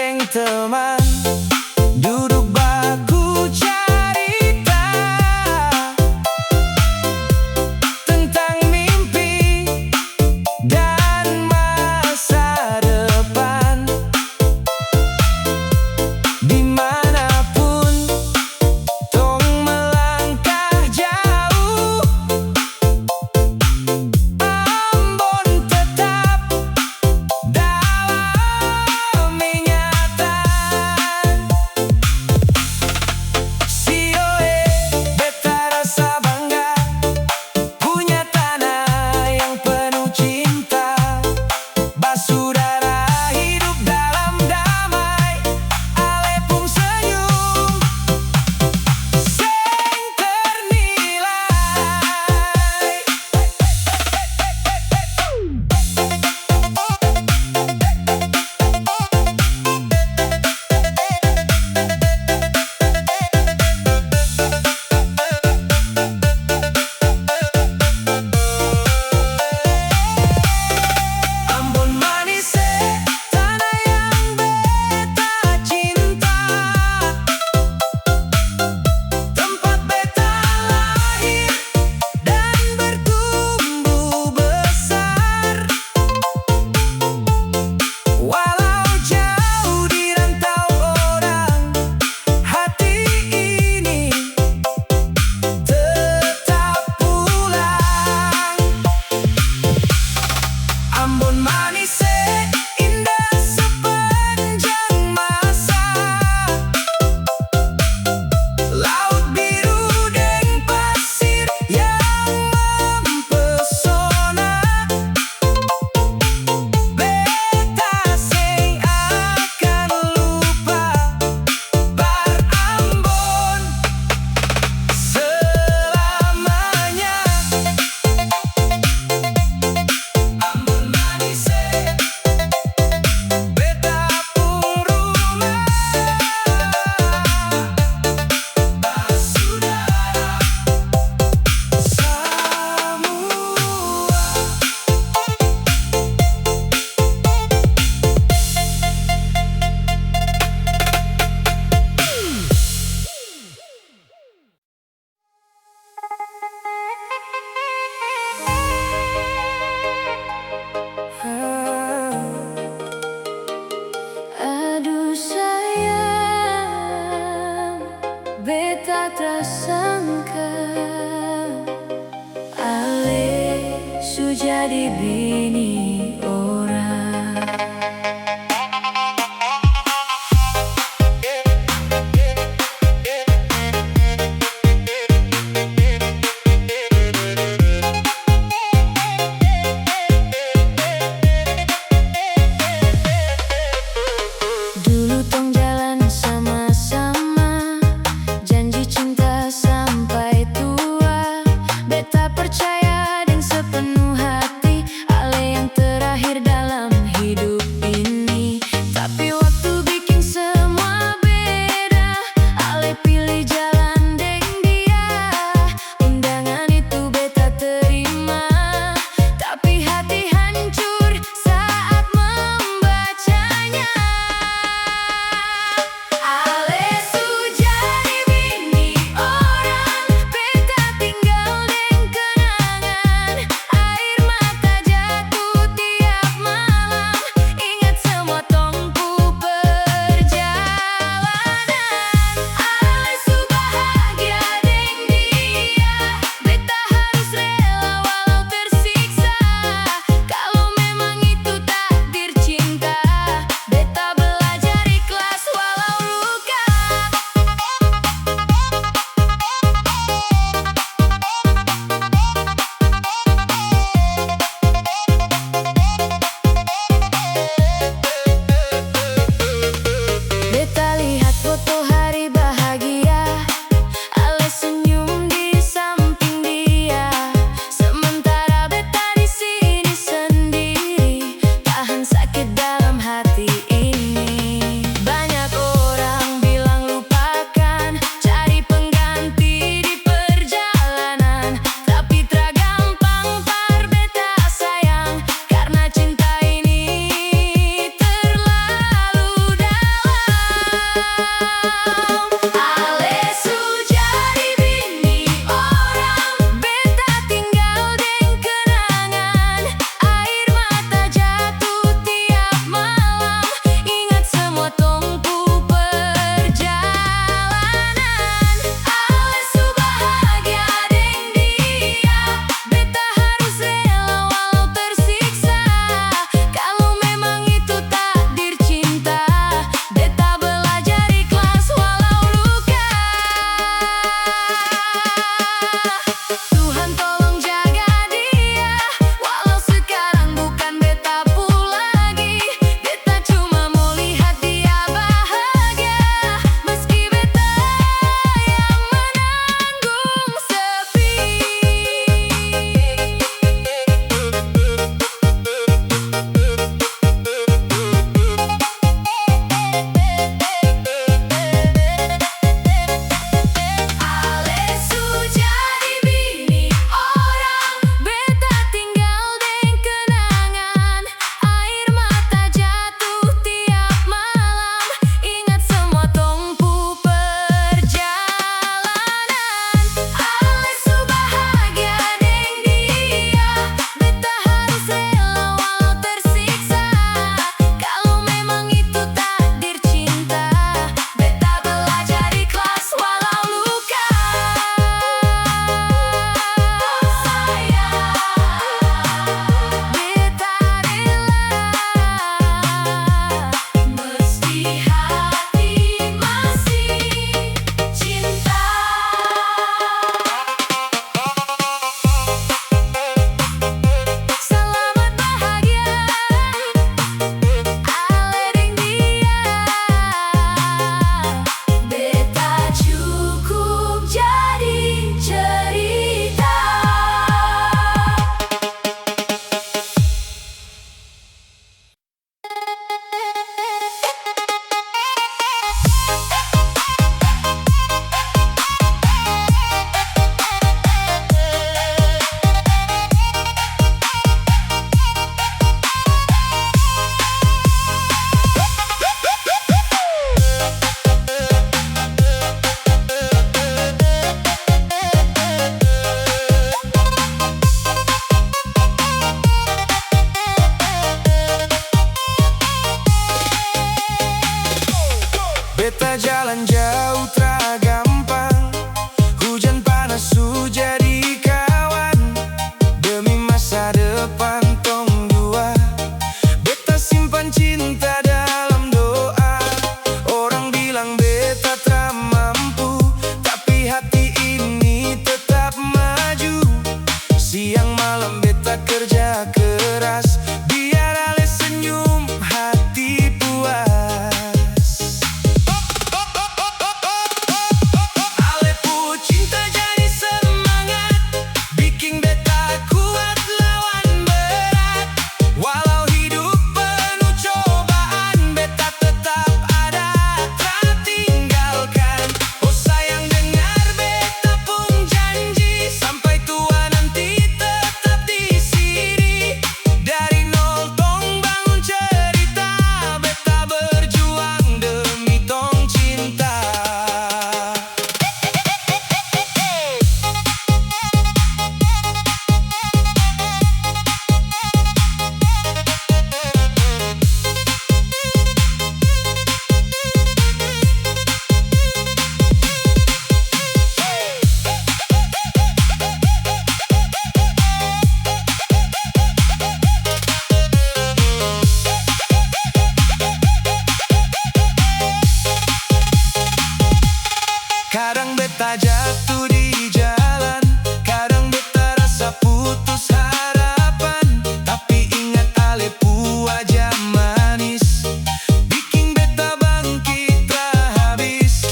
gandeng teman, duduk baku cerita tentang mimpi dan masa depan. Dimanapun tong melangkah jauh, Ambon tetap dalam ingatan. Sioe beta rasa bangga punya tanah yang penuh cinta, basudara hidup dalam damai, alepung senyum sing ternilai. Ambon manis, tanah yang beta cinta, tempat beta lahir dan bertumbuh besar. Walau jauh di rantau orang, hati ini tetap pulang. Ambon manis, indah sepanjang masa, laut biru deng pasir yang mempesona. Beta sing akan lupa bar Ambon selamanya. Ambon manis, beta pun rumah, basudara semua. Aduh sayang, beta tak sangka ale su jadi bini orang. Dulu tong jalan sama-sama, janji cinta sampai tua. Beta percaya dengan sepenuh hati, ale yang Beta jalan jauh tra gampang, hujan panas su jadi kawan. Demi masa depan tong dua, beta simpan cinta dalam doa. Orang bilang beta tak mampu, tapi hati ini tetap maju. Siang malam beta kerja keras, biar ale senyum hati puas. Ale pu cinta jadi semangat, bikin beta kuat lawan berat. Walau hidup penuh cobaan, beta tetap ada, tak tinggalkan. Oh sayang dengar beta pun janji, sampai tua nanti tetap di sini. Dari nol tong bangun cerita, beta berjuang demi tong cinta. Kadang beta jatuh di jalan, kadang beta rasa putus harapan. Tapi ingat ale pu wajah manis, bikin beta bangkit tak habis.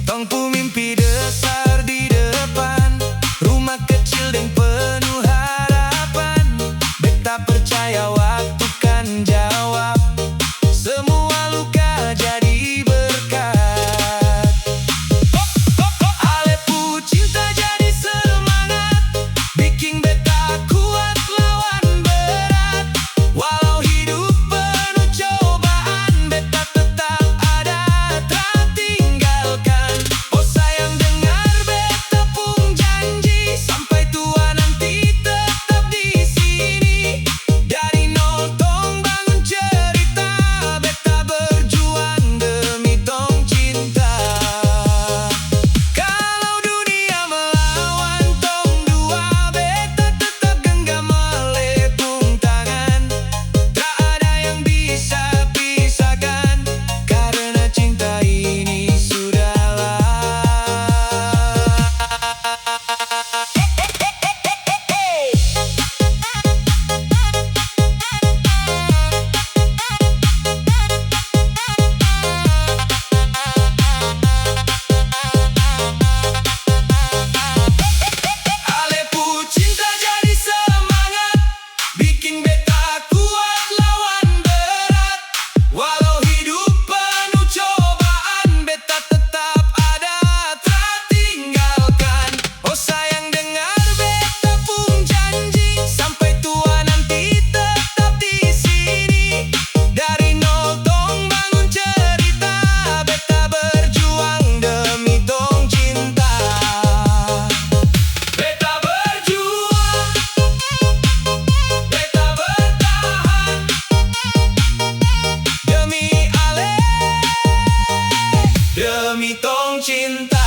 Tong pu mimpi besar di depan, rumah kecil dan penuh harapan. Beta percaya waktu kan jawab, semua luka jadi berkat. Ale pu cinta jadi semangat, bikin beta kuat lawan berat. Walau hidup penuh cobaan, beta tetap ada, tak tinggalkan. Oh sayang dengar beta pun janji, sampai tua nanti tetap di sini. Dari nol tong bangun cerita, beta berjuang demi tong cinta. Kalau dunia melawan tong dua, beta tetap genggam melepung tangan. Tak ada yang bisa pisahkan, karena cinta ini sudahlah. Ale pu cinta jadi semangat, bikin beta kuat lawan berat. Walau hidup penuh cobaan, beta tetap ada, tak tinggalkan. Oh sayang dengar beta pun janji, sampai tua nanti tetap di sini. Dari nol tong bangun cerita, beta berjuang demi tong cinta. Beta berjuang, beta bertahan, demi ale, demi tong cinta.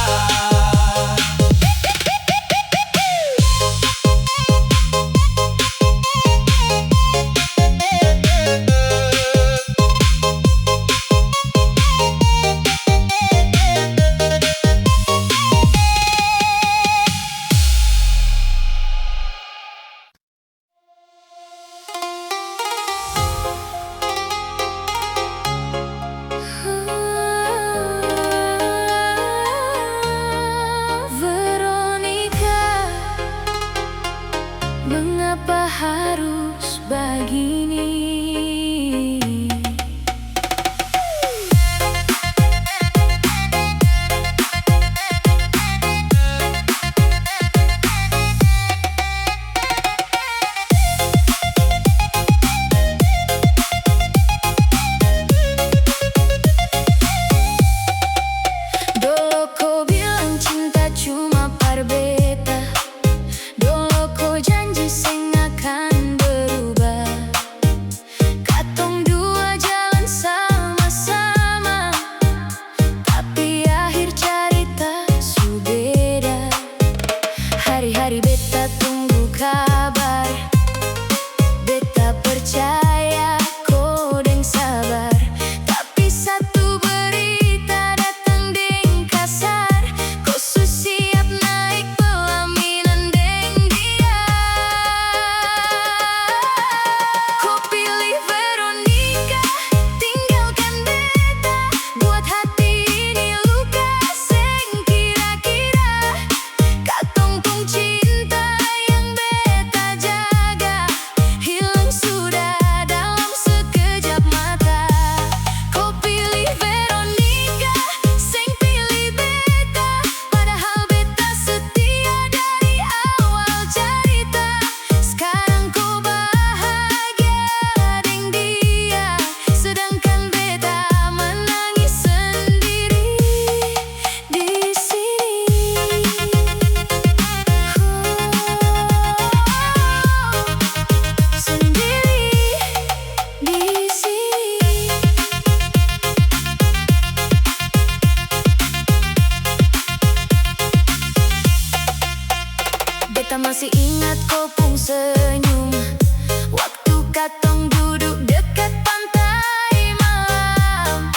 masih ingat kau pun senyum waktu katong duduk dekat pantai malam.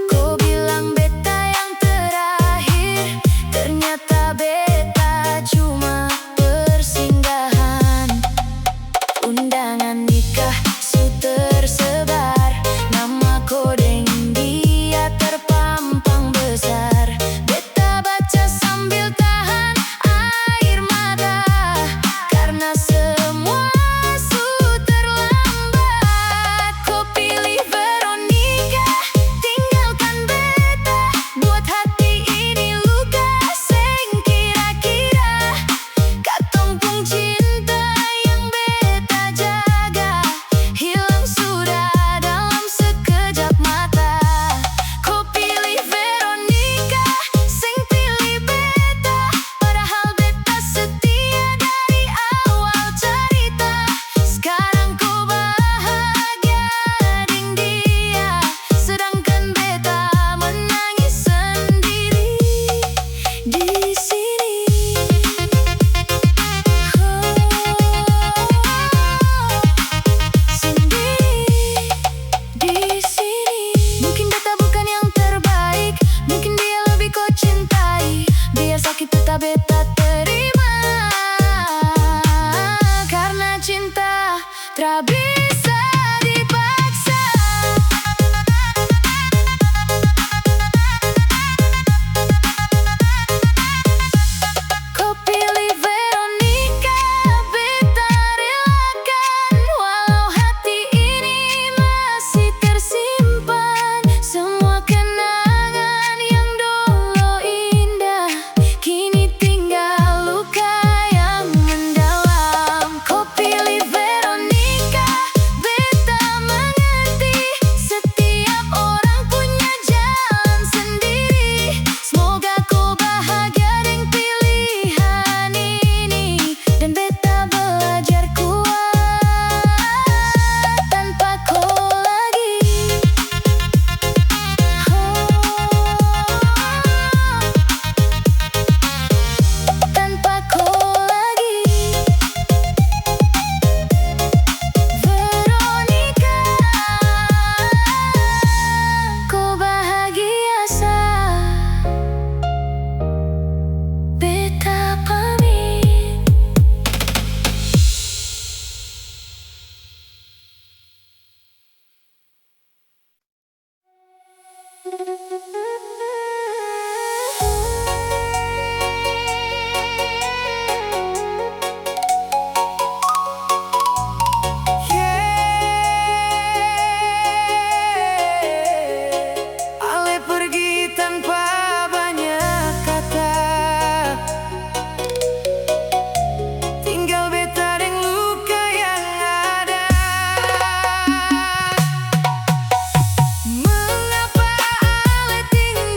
Kau bilang beta yang terakhir, ternyata beta cuma persinggahan. Undangan nikah su tersebar, nama kau deng dia terpampang besar. Beta baca sambil tahan air mata, karena semua su terlambat. Kau pilih Veronica, tinggalkan beta, buat hati ini luka seng kira-kira. Katong pung cinta yang beta jaga hilang sudah dalam sekejap mata. Kau pilih Veronica, seng pilih beta, padahal beta setia dari awal cerita. Sekarang kau bahagia deng dia, sedangkan beta menangis sendiri di sini. Sendiri di sini. Mungkin beta bukan yang terbaik, mungkin dia lebih kau cintai. Biar sakit tetap beta terima, karena cinta tak bisa dipaksa. Kau pilih Veronica, beta relakan, walau hati ini masih tersimpan. Semua kenangan yang dulu indah kini tinggal luka yang mendalam. Kau pilih Veronica, beta mengerti, setiap orang punya jalan sendiri. Semoga kau bahagia dengan pilihan ini, dan beta belajar kuat tanpa kau lagi. Tanpa kau lagi, Veronica. Kau bahagia sa, beta pamit. Ale pergi tanpa banyak kata, tinggal beta deng luka yang ada. Mengapa Ale tinggal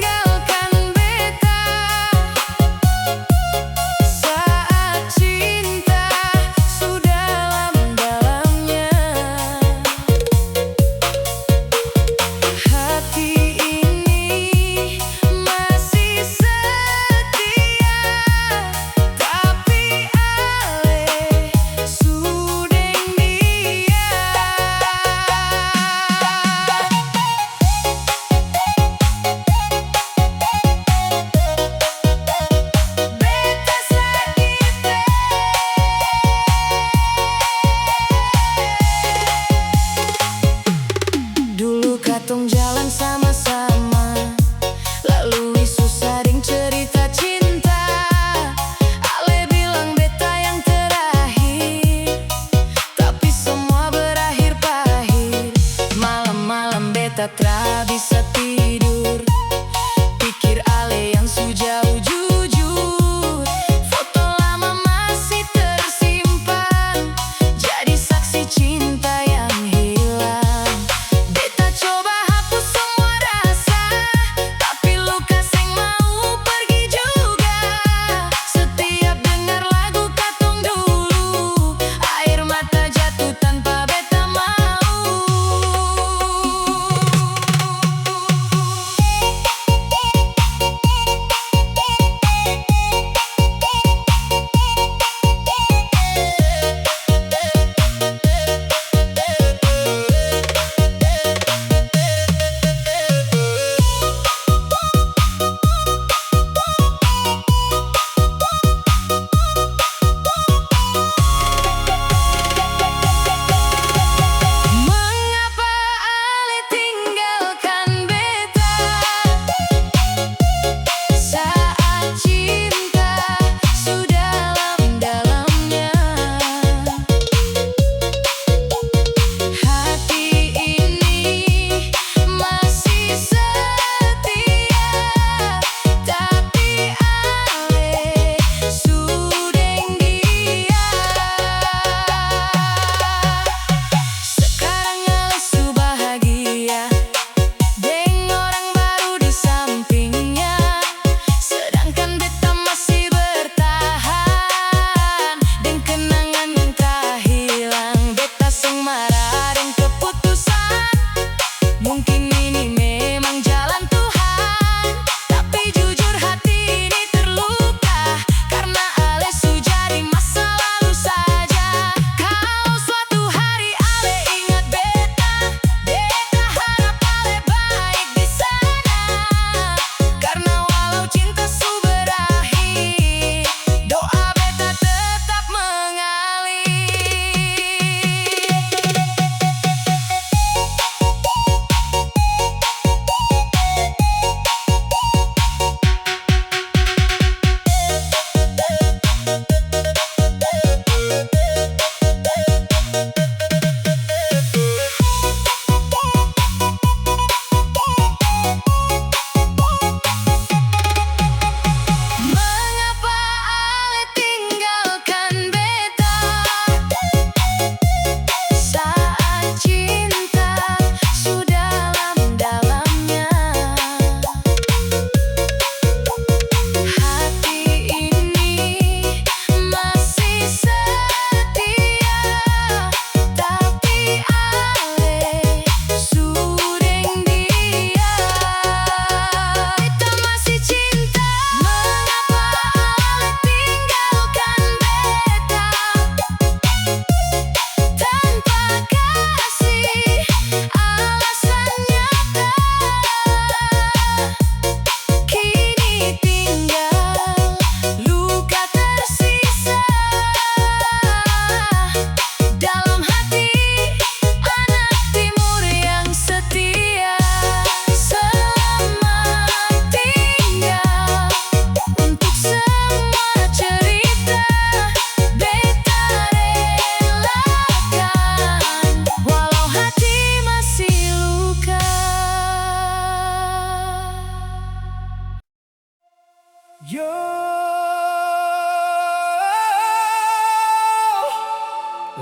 Yo,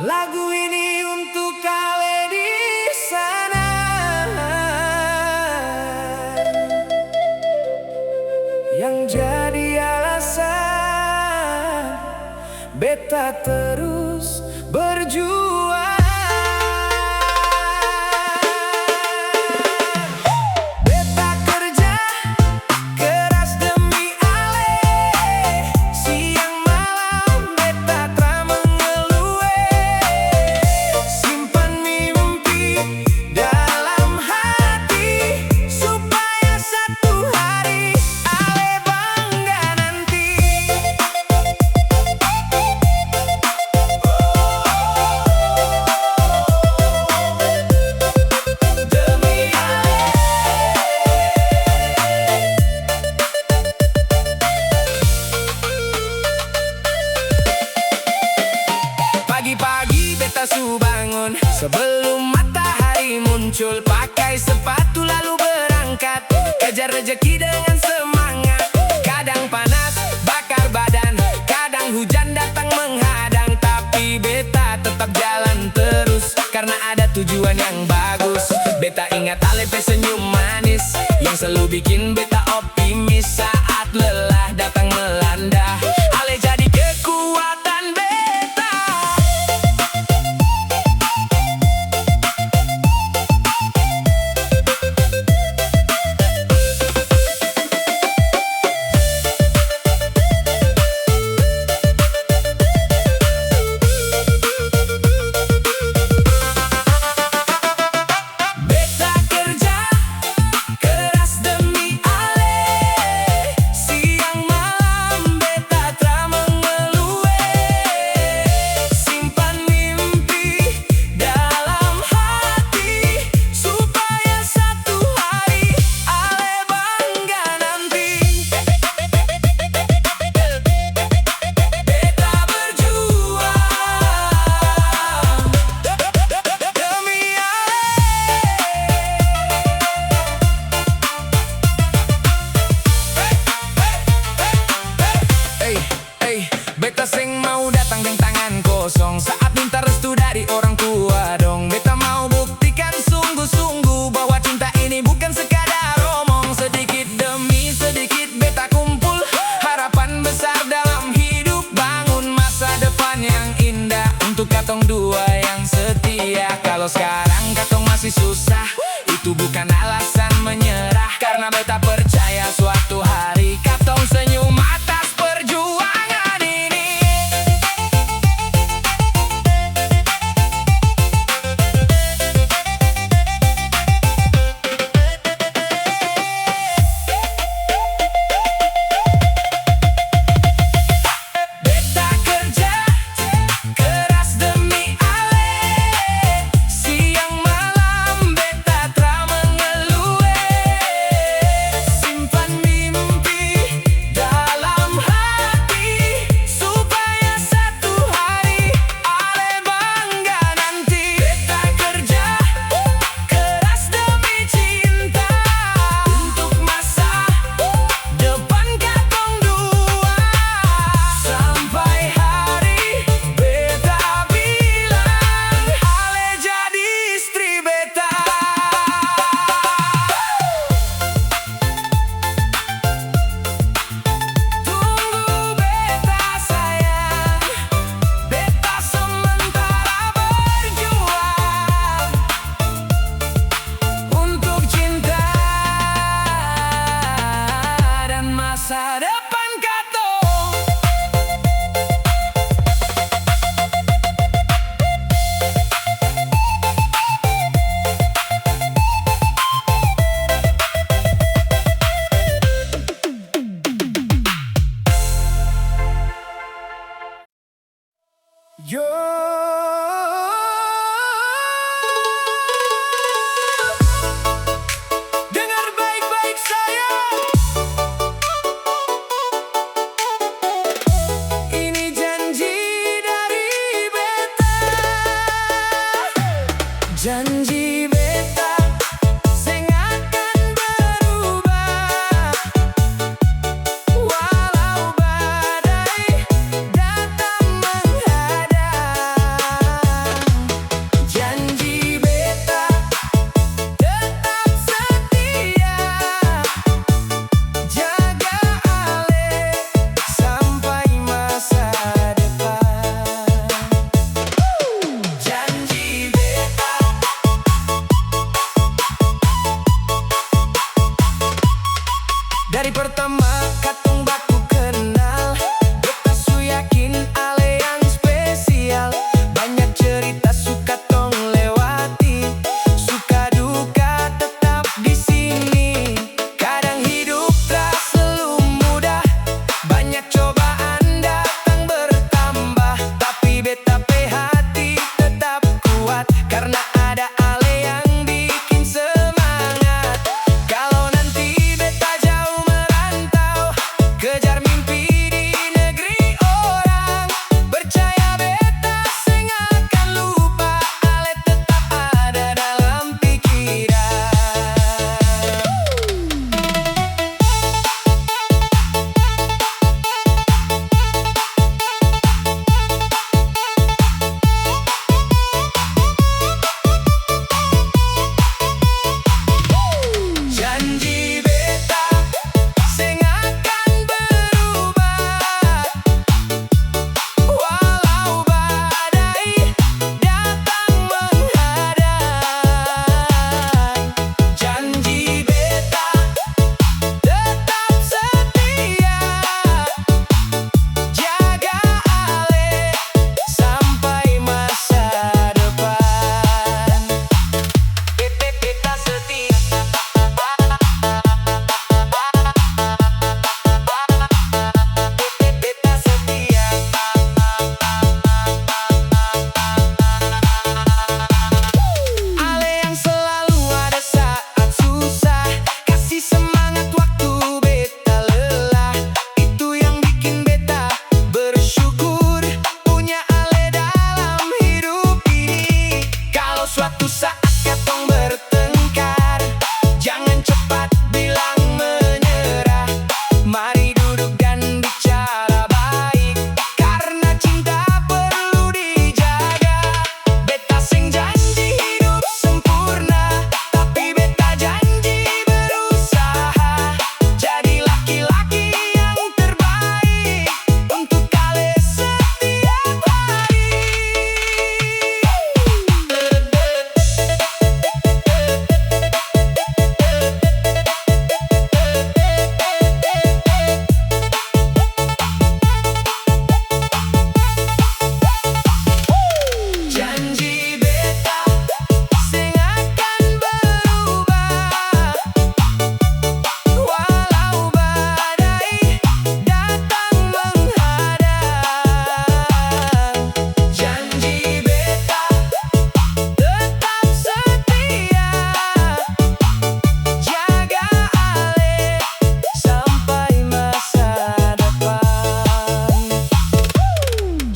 lagu ini untuk kalian di sana yang jadi alasan beta terus berjuang. Beta kerja keras demi ale, siang malam beta tra mengeluh, simpan mimpi dalam hati supaya satu hari ale bangga nanti. Demi ale. Pagi-pagi beta su bangun sebelum matahari muncul, pakai sepatu lalu berangkat kejar rejeki dengan semangat. Kadang panas bakar badan, kadang hujan datang menghadang, tapi beta tetap jalan terus karena ada tujuan yang bagus. Beta ingat ale pe senyum manis yang selalu bikin beta optimis saat lelah datang melanda. Ale jadi kekuatan beta. Beta kerja keras demi ale, siang malam beta tra mengeluh, simpan mimpi dalam hati supaya satu hari ale bangga nanti. Beta berjuang demi ale. Beta seng mau datang dengan tangan kosong saat minta restu dari orang tua dong. Beta mau buktikan sungguh-sungguh bahwa cinta ini bukan sekadar omong. Sedikit demi sedikit beta kumpul harapan besar dalam hidup, bangun masa depan yang indah untuk katong dua yang setia. Kalau sekarang katong masih susah, itu bukan alasan menyerah, karena beta percaya suatu hari katong senyum atas perjuangan ini. Beta kerja keras demi ale, siang malam beta tra mengeluh, simpan mimpi dalam hati supaya satu hari ale bangga nanti. Beta kerja keras demi cinta untuk masa depan katong dua, sampai hari beta bilang ale jadi istri beta. Tunggu beta sayang, beta sementara berjuang untuk cinta dan masa depan katong. Yo, dengar baik-baik sayang, Dari pertama katong baku kenal, beta su yakin ale yang spesial. Banyak cerita suka tong lewati, suka duka tetap di sini. Kadang hidup tak selalu mudah, banyak cobaan datang bertambah, tapi beta pe hati tetap kuat karena ada ale yang bikin semangat. Kalau nanti beta jauh merantau, kejar mimpi di negeri orang, percaya beta seng akan lupa, ale tetap ada dalam pikiran. Janji beta seng akan berubah, walau badai datang menghadang. Janji beta tetap setia, jaga ale sampai masa depan. Beta setia. Beta setia. Ale yang selalu ada saat susah, kasih semangat waktu beta lelah. Itu yang bikin beta bersyukur punya ale dalam hidup ini. Kalau suatu saat katong bertengkar, jangan cepat bilang menyerah. Mari duduk dan bicara baik, karena cinta perlu dijaga. Beta seng janji hidup sempurna, tapi beta janji berusaha jadi laki-laki yang terbaik untuk ale setiap hari. Janji beta seng akan berubah, walau badai datang menghadang. Janji beta tetap setia, jaga ale sampai masa depan.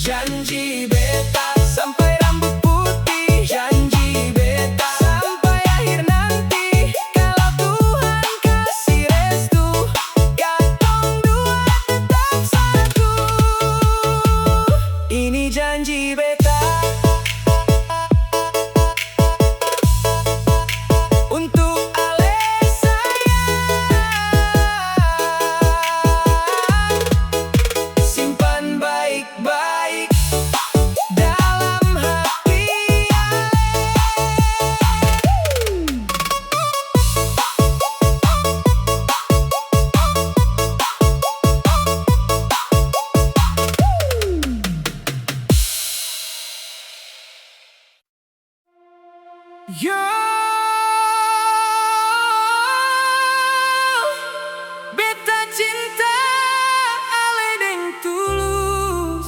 Janji beta sampai rambut putih, janji beta sampai akhir nanti. Kalau Tuhan kasih restu, katong dua tetap satu. Ini janji beta untuk ale sayang, simpan baik-baik dalam hati ale. Yo, beta cinta ale deng tulus,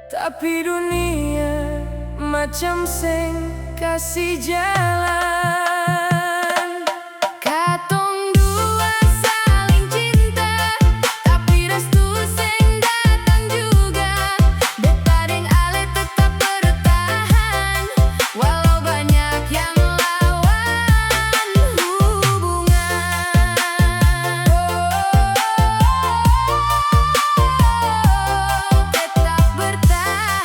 tapi dunia macam seng kasih jalan. Katong dua saling cinta, tapi restu seng datang juga. Beta deng ale tetap bertahan, walau banyak yang lawan hubungan. Tetap bertahan.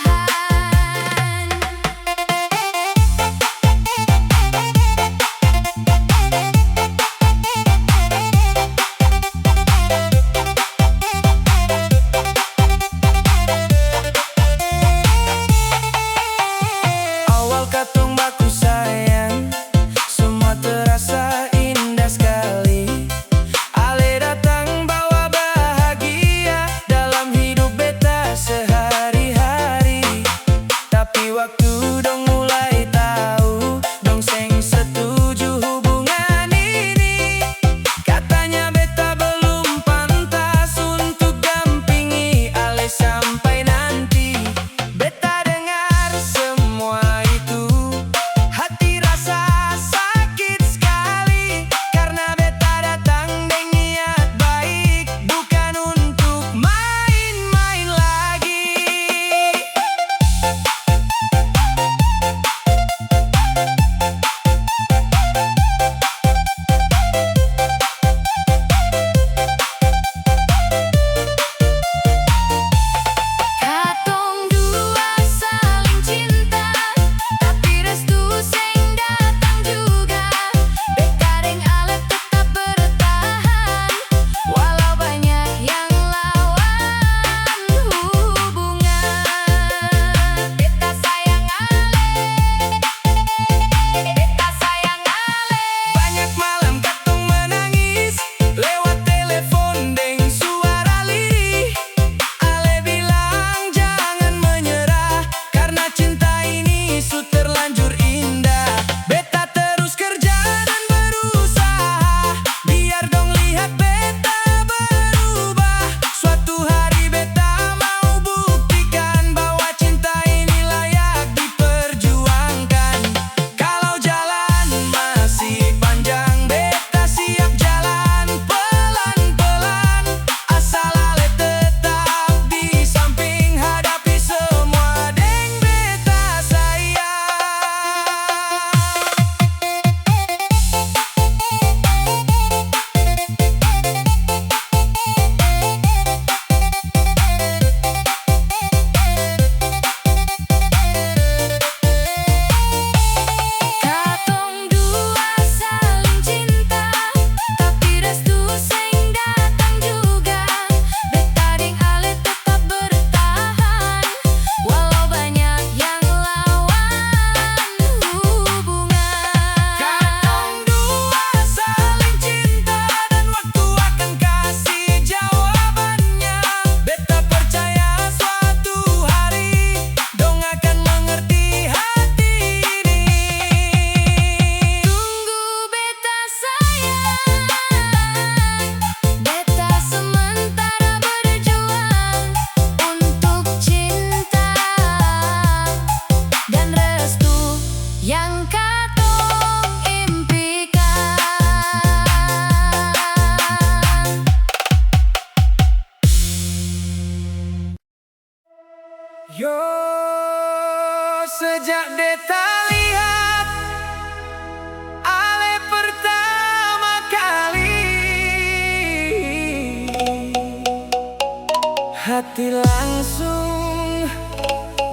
hati langsung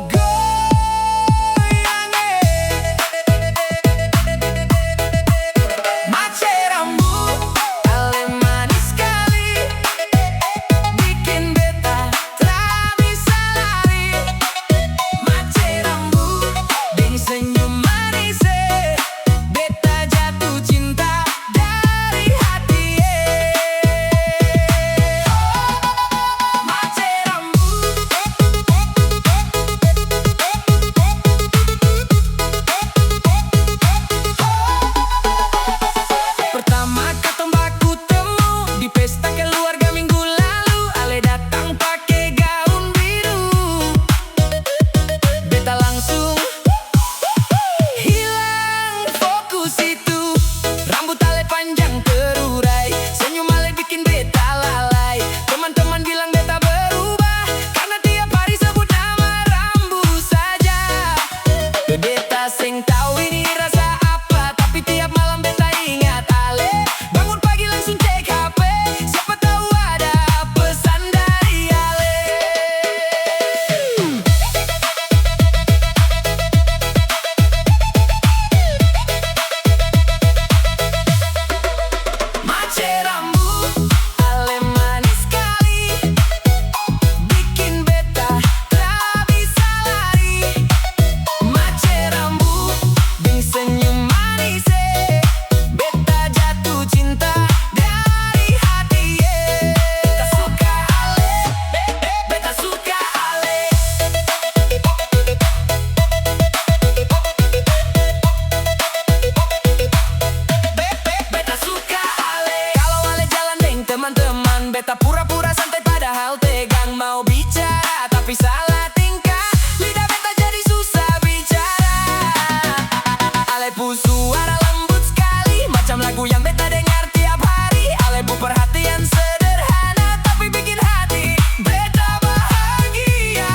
goyang. Mace rambut, ale manis sekali, bikin beta tak bisa lari. Mace rambut, ding senyum manis, beta jatuh cinta dari hati. Mace rambut, pertama katong baku temu di pesta keluarga minggu lalu. Ale datang pakai gaun biru, beta langsung hilang fokus itu. Rambut ale panjang terurai, senyum ale bikin beta lalai. Teman-teman bilang beta berubah karena tiap hari sebut nama rambut saja. Beta seng tahu ini rasa apa, tapi tiap malam beta ingat ale. Bangun pagi langsung cek HP, siapa tahu ada pesan dari ale. Mace rambut, ale manis sekali, bikin beta tak bisa lari. Mace rambut, ding senyum manis, beta jatuh cinta dari hati. Beta suka ale, beta suka ale. Beta suka ale. Kalau ale jalan deng teman-teman, beta pura-pura santai padahal tegang. Mau bicara tapi salah tingkah, lidah beta jadi susah bicara. Ale pu suara lembut sekali, macam lagu yang beta dengar tiap hari. Ale pu perhatian sederhana, tapi bikin hati beta bahagia.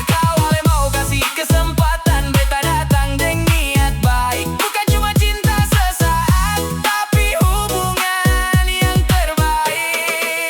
Kalau ale mau kasih kesempatan, beta datang dengan niat baik. Bukan cuma cinta sesaat, tapi hubungan yang terbaik.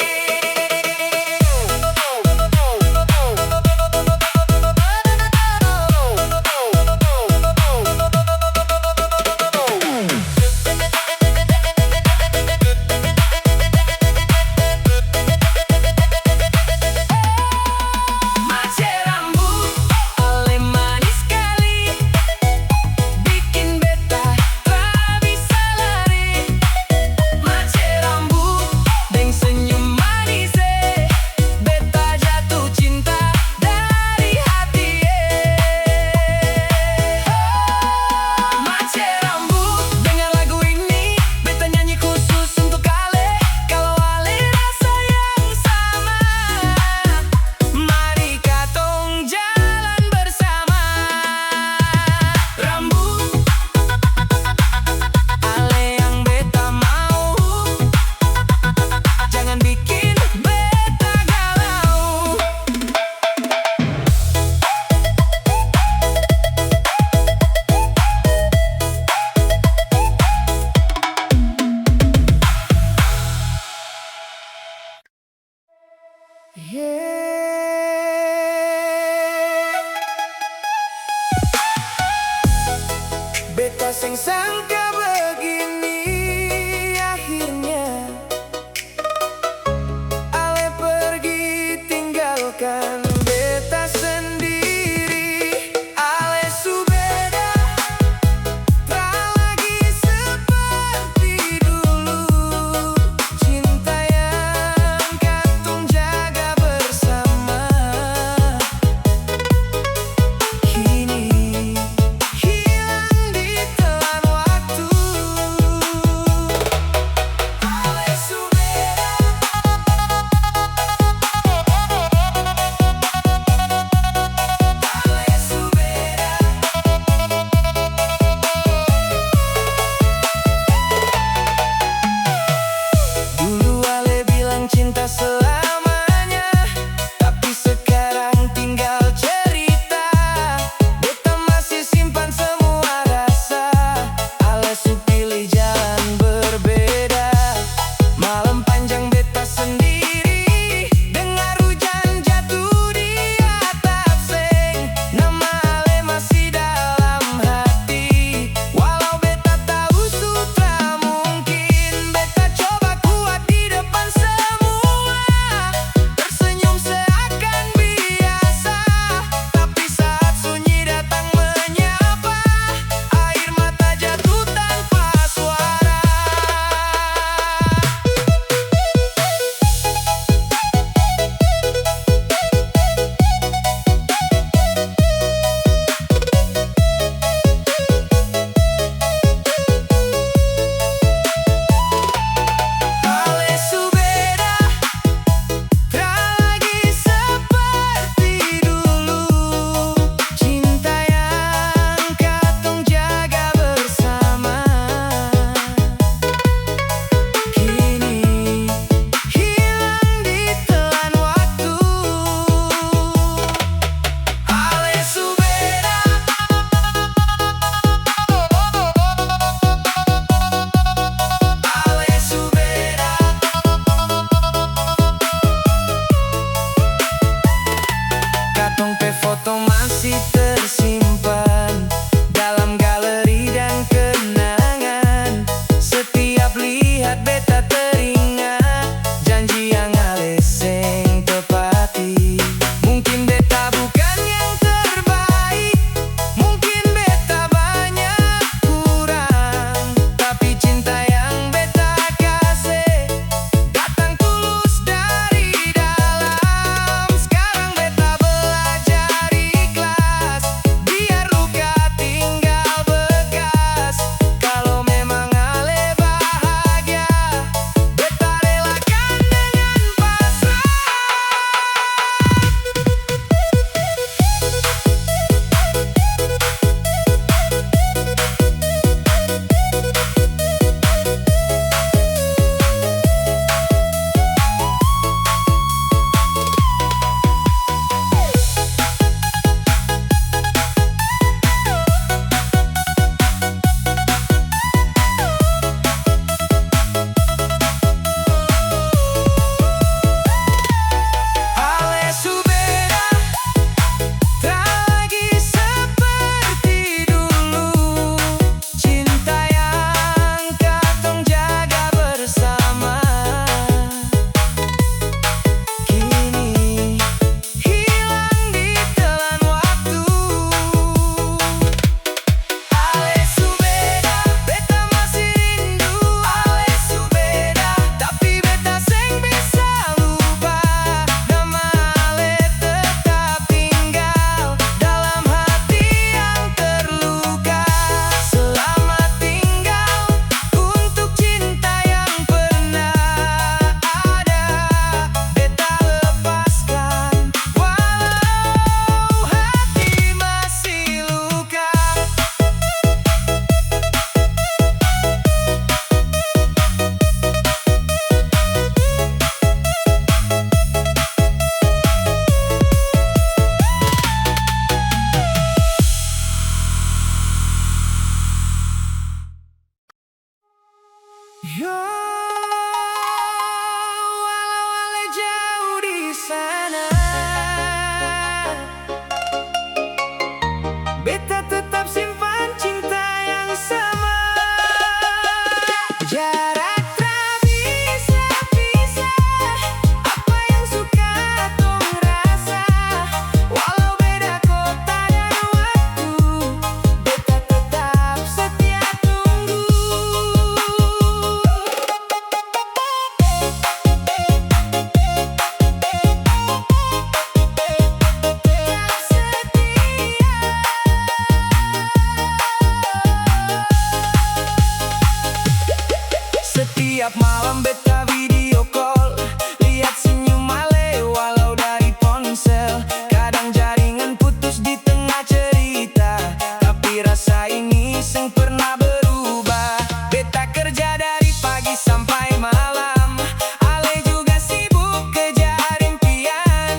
malam beta video call, lihat senyum ale walau dari ponsel. Kadang jaringan putus di tengah cerita, tapi rasa ini seng pernah berubah. Beta kerja dari pagi sampai malam, ale juga sibuk kejar impian.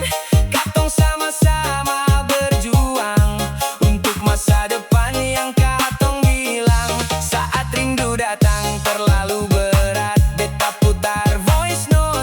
Katong sama-sama berjuang untuk masa depan yang katong bilang. Saat rindu datang terlalu berat, beta putar voice note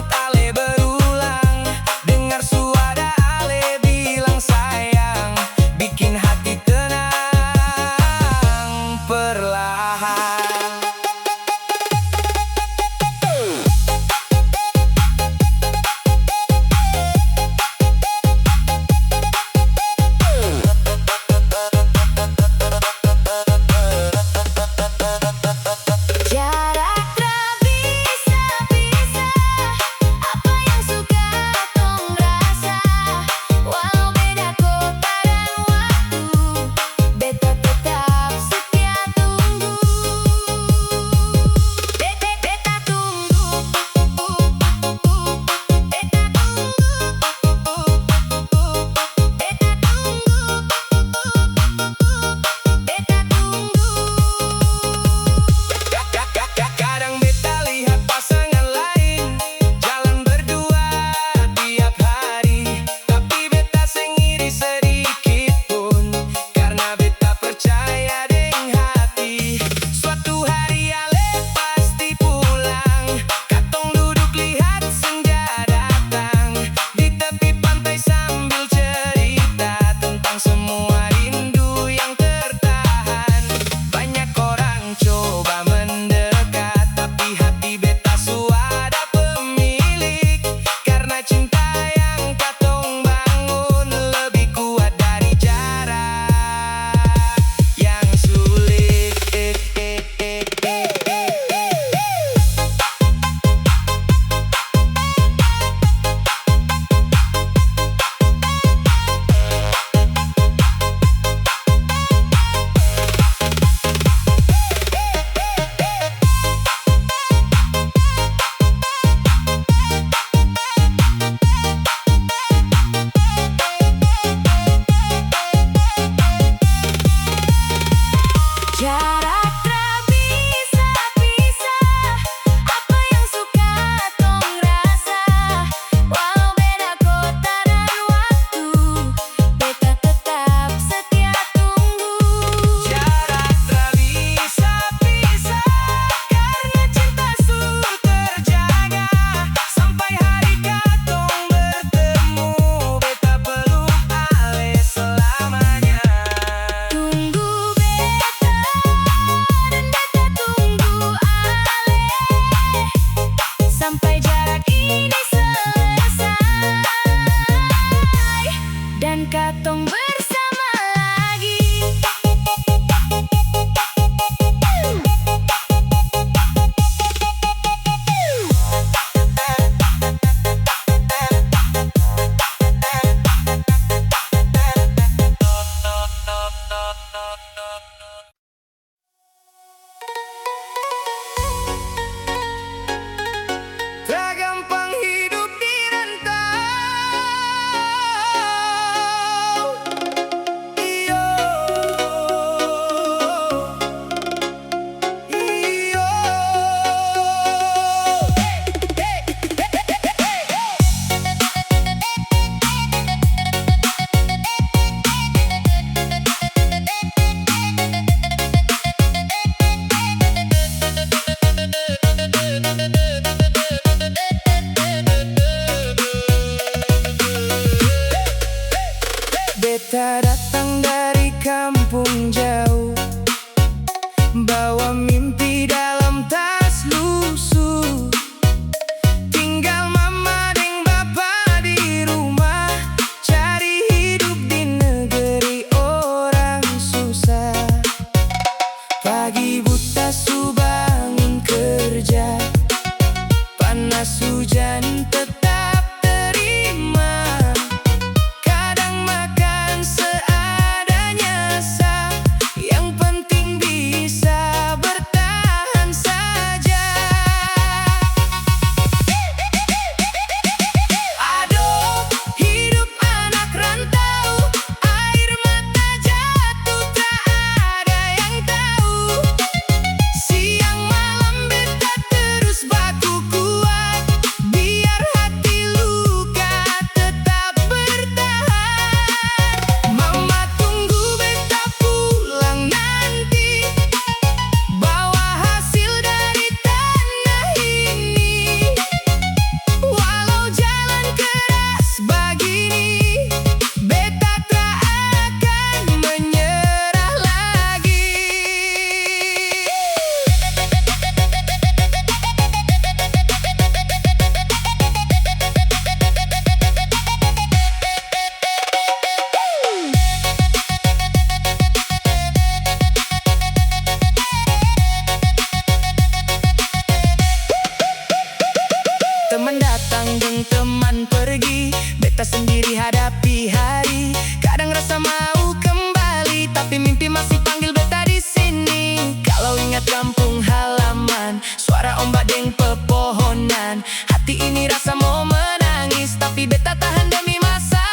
teman pergi, beta sendiri hadapi hari. Kadang rasa mau kembali, tapi mimpi masih panggil beta di sini. Kalau ingat kampung halaman, suara ombak deng pepohonan, hati ini rasa mau menangis, tapi beta tahan demi masa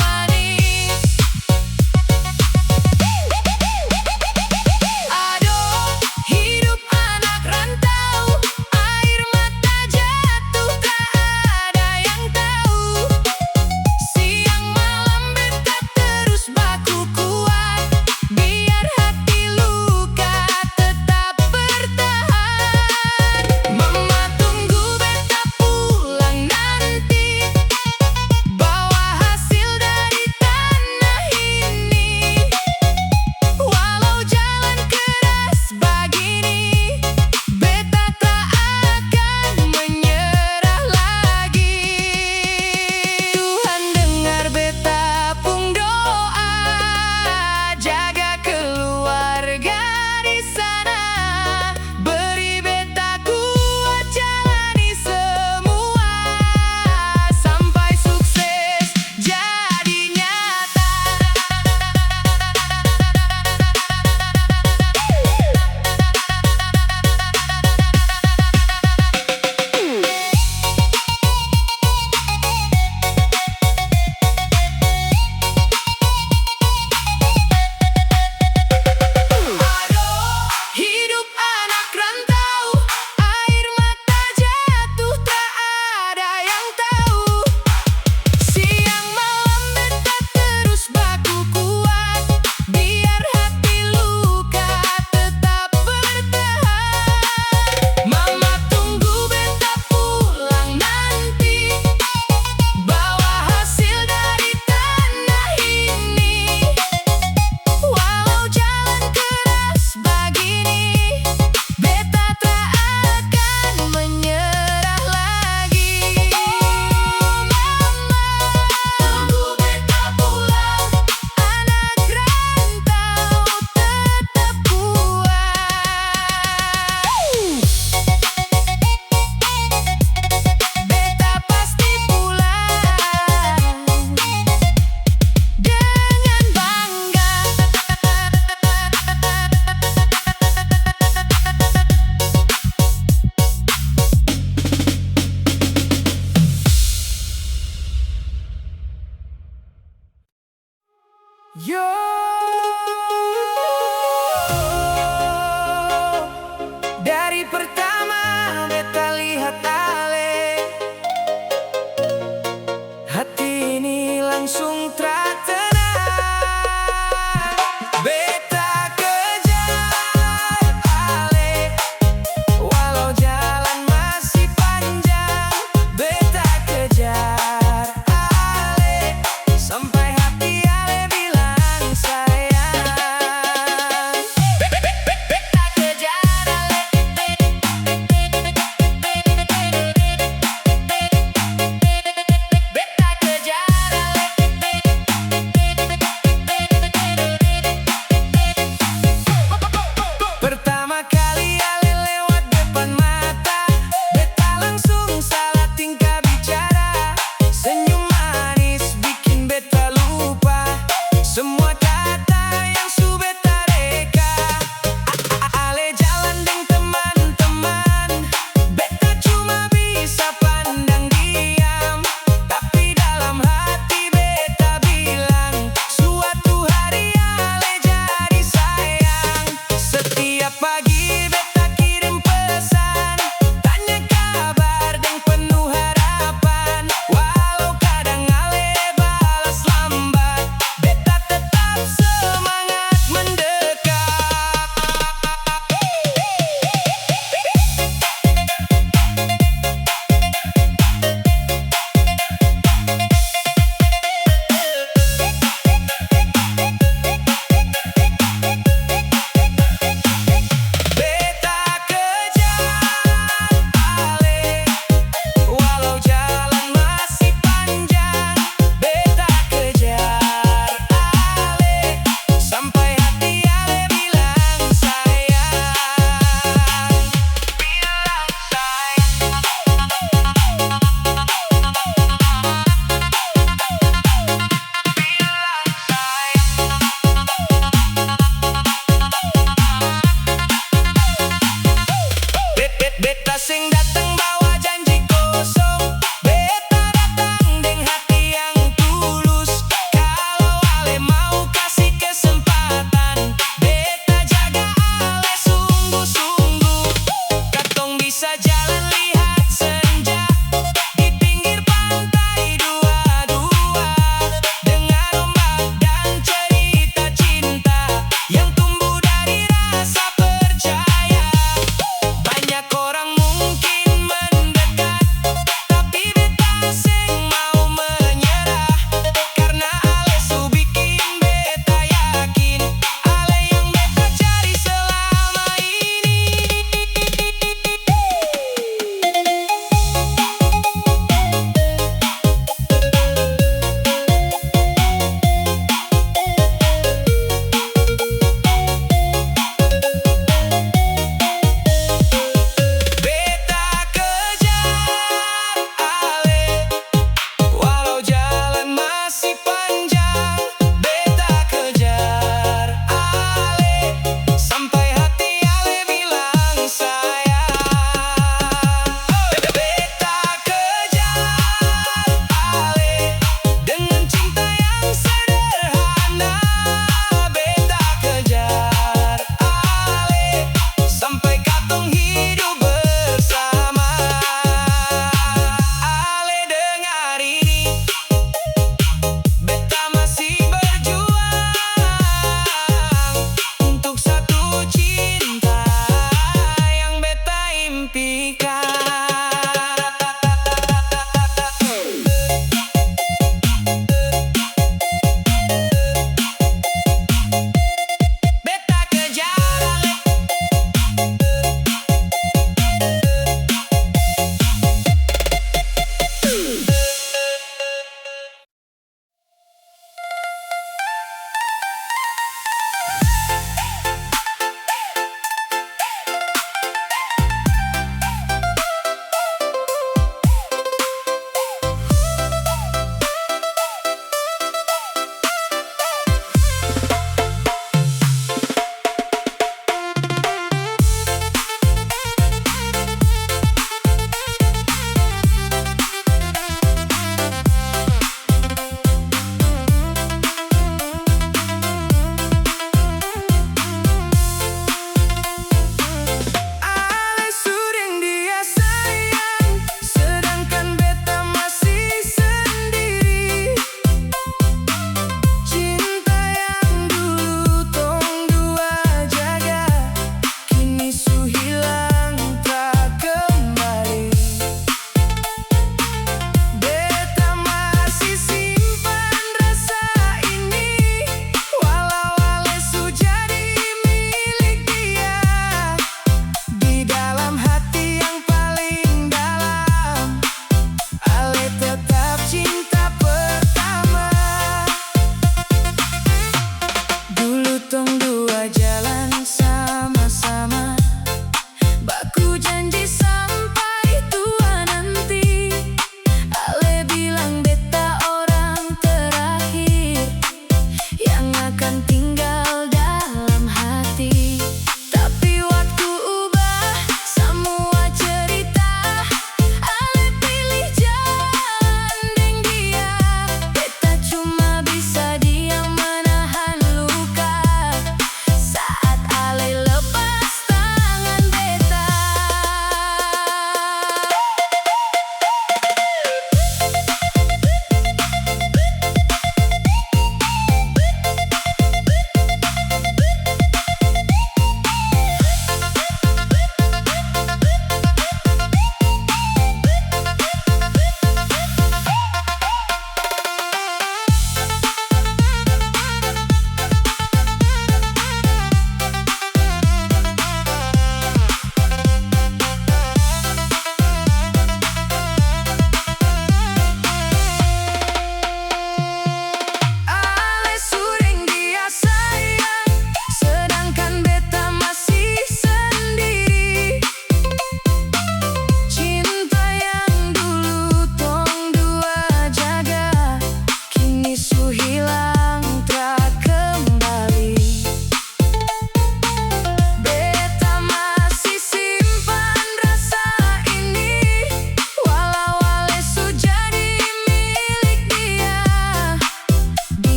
manis. Aduh, hidup anak rantau, air mata jatuh, tak ada yang tahu. Siang malam beta terus baku kuat, biar hati luka tetap bertahan. Mama tunggu beta pulang,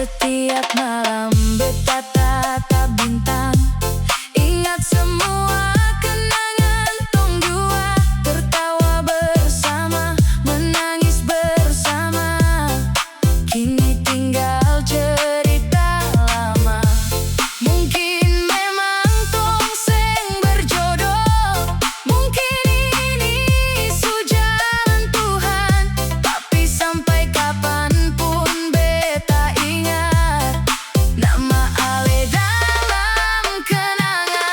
Setiap malam beta tatap bintang, ingat semua kenangan tong dua, tertawa bersama, menangis bersama. Kini tinggal cerita lama. Mungkin memang tong seng berjodoh, mungkin ini sujalan Tuhan, tapi sampai kapanpun beta ingat nama Ale dalam kenangan.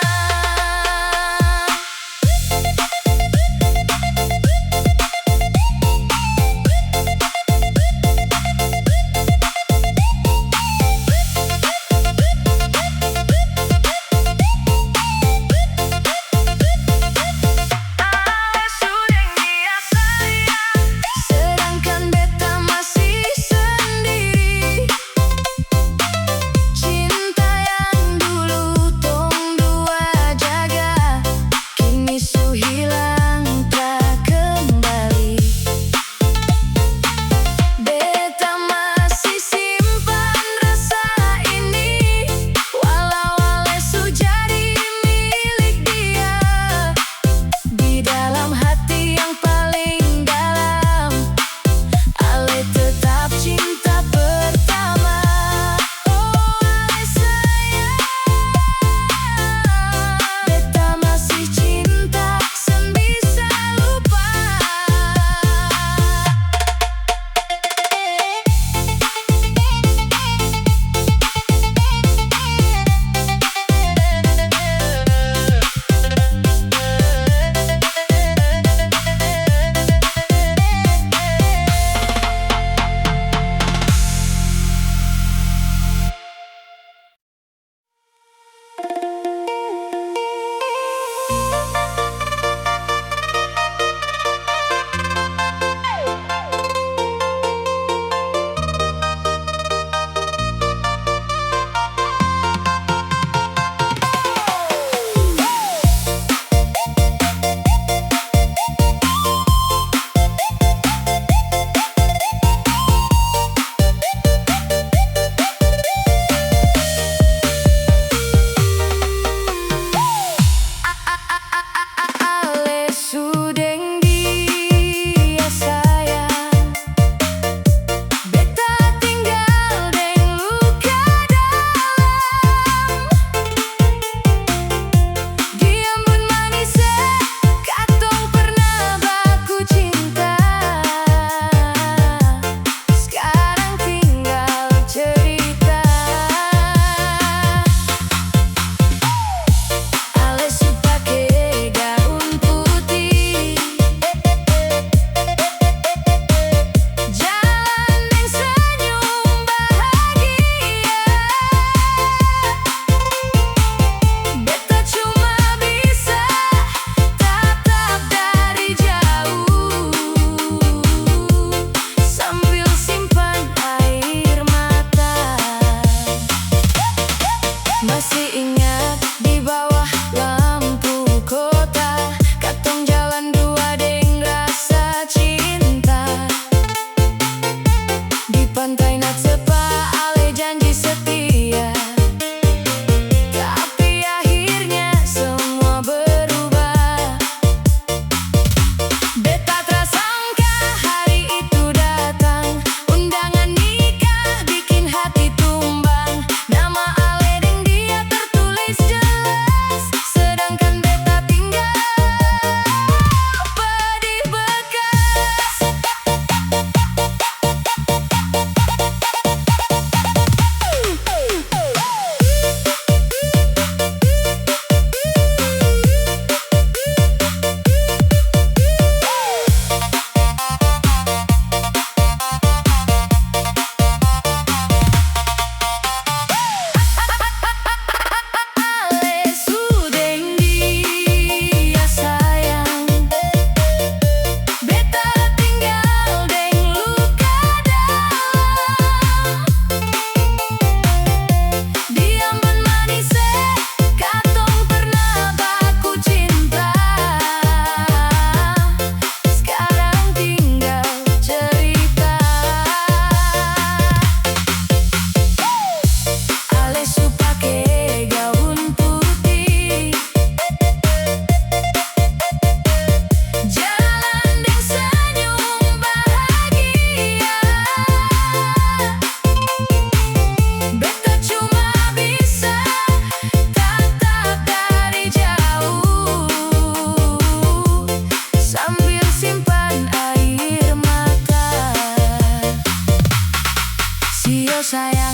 Sedangkan beta masih sendiri. Cinta yang dulu tong dua jaga, kini su hilang tak kembali. Beta masih simpan rasa ini, walau Ale su jadi milik dia. Di dalam hati yang paling dalam, Ale tetap cinta pertama. Oh Ale sayang, beta masih cinta, sen bisa lupa. Ale sudeng dia sayang, beta tinggal deng luka dalam. Diam pun manis katong pernah baku cinta, sekarang tinggal cerita. Ale su pake gaun putih, jalan deng senyum bahagia. Beta cuma bisa tatap dari jauh, sambil simpan air mata. Masih ingat di bawah lampu kota, katong jalan dua deng rasa cinta. Di pantai Natsepa Ale janji setia, tapi akhirnya semua berubah. Beta tersangka hari itu datang, undangan nikah bikin hati tumbang. Nama Ale deng dia tertulis jelas, sedangkan beta tinggal pedih bekas.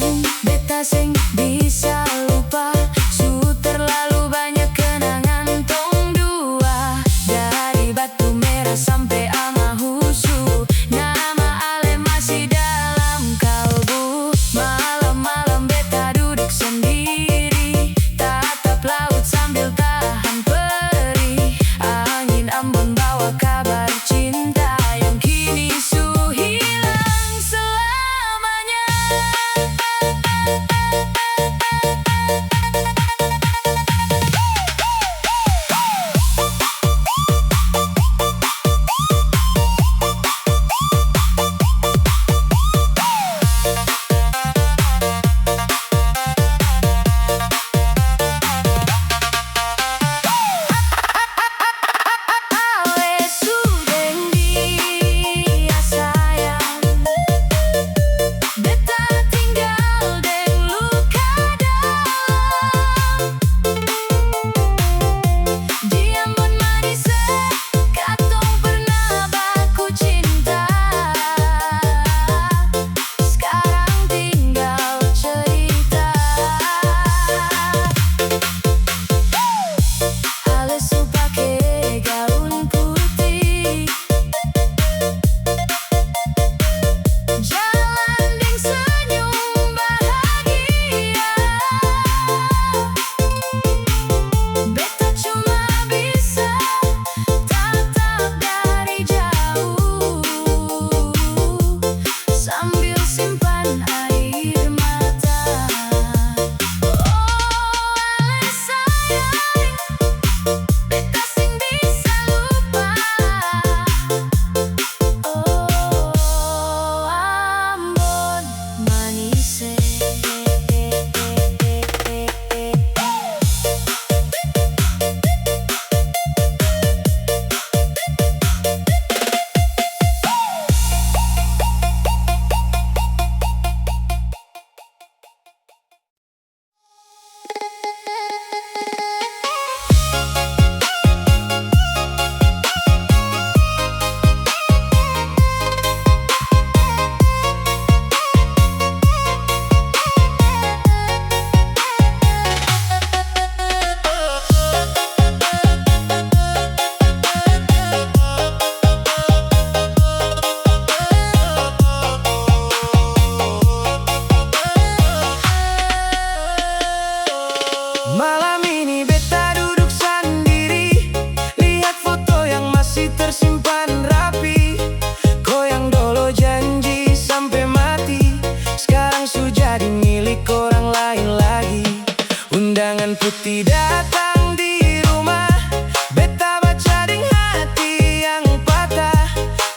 datang, beta sing bisa lupa. Su terlalu banyak kenangan tong dua. Dari Batu Merah sampai Angahusu, nama ale masih dalam kalbu. Malam-malam beta duduk sendiri, tatap laut sambil tahan perih. Angin Ambon bawa kabar cinta yang kini su hilang selamanya. Ale sudeng dia sayang, beta tinggal deng luka dalam. Di Ambon manis katong pernah baku cinta, sekarang tinggal cerita. Ale su pake gaun putih, jalan deng senyum bahagia. Beta cuma bisa tatap dari jauh, sambil simpan air mata. Oh ale sayang, beta sing bisa lupa. Oh Ambon manis. Malam ini beta duduk sendiri, lihat foto yang masih tersimpan rapi. Goyang dolo janji sampai mati, sekarang su jadi milik orang lain lagi. Undangan putih datang di rumah, beta baca deng hati yang patah.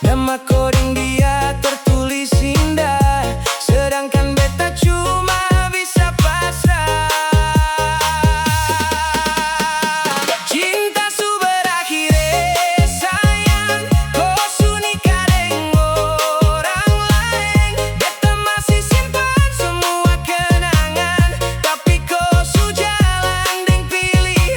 Nama koding dia tertulis indah, sedangkan beta cuma bisa pasrah. Cinta su berakhir sayang, kau su nikah deng orang lain. Beta masih simpan semua kenangan, tapi kau su jalan deng pilihan.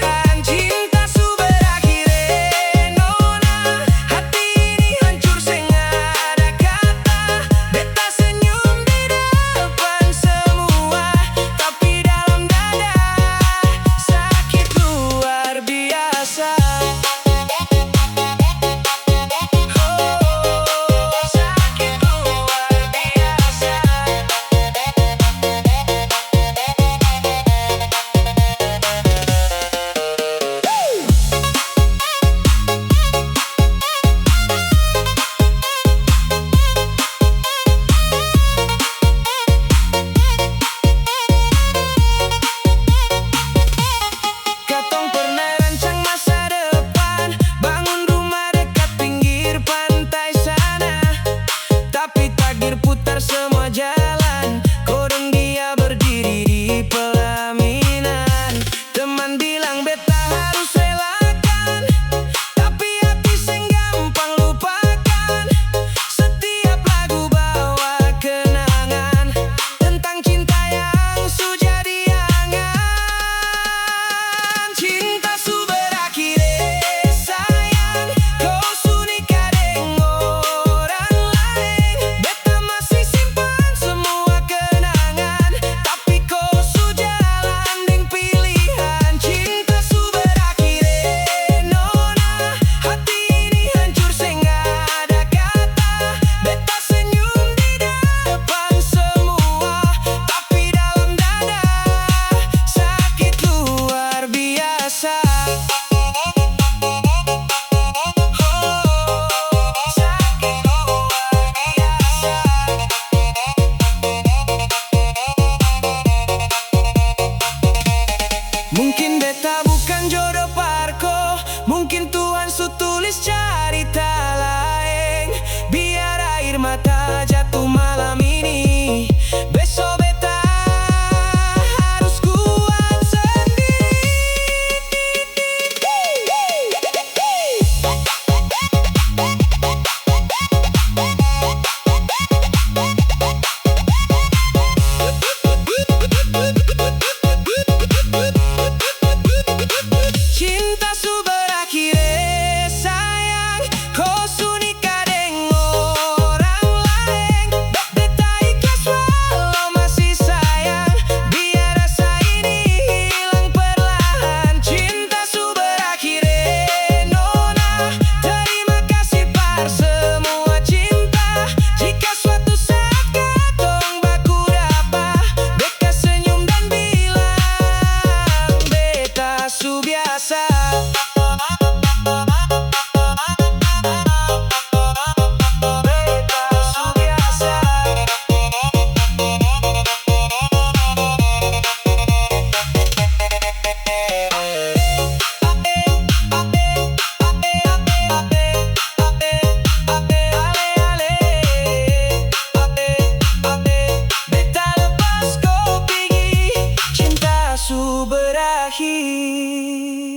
palsu berakhir.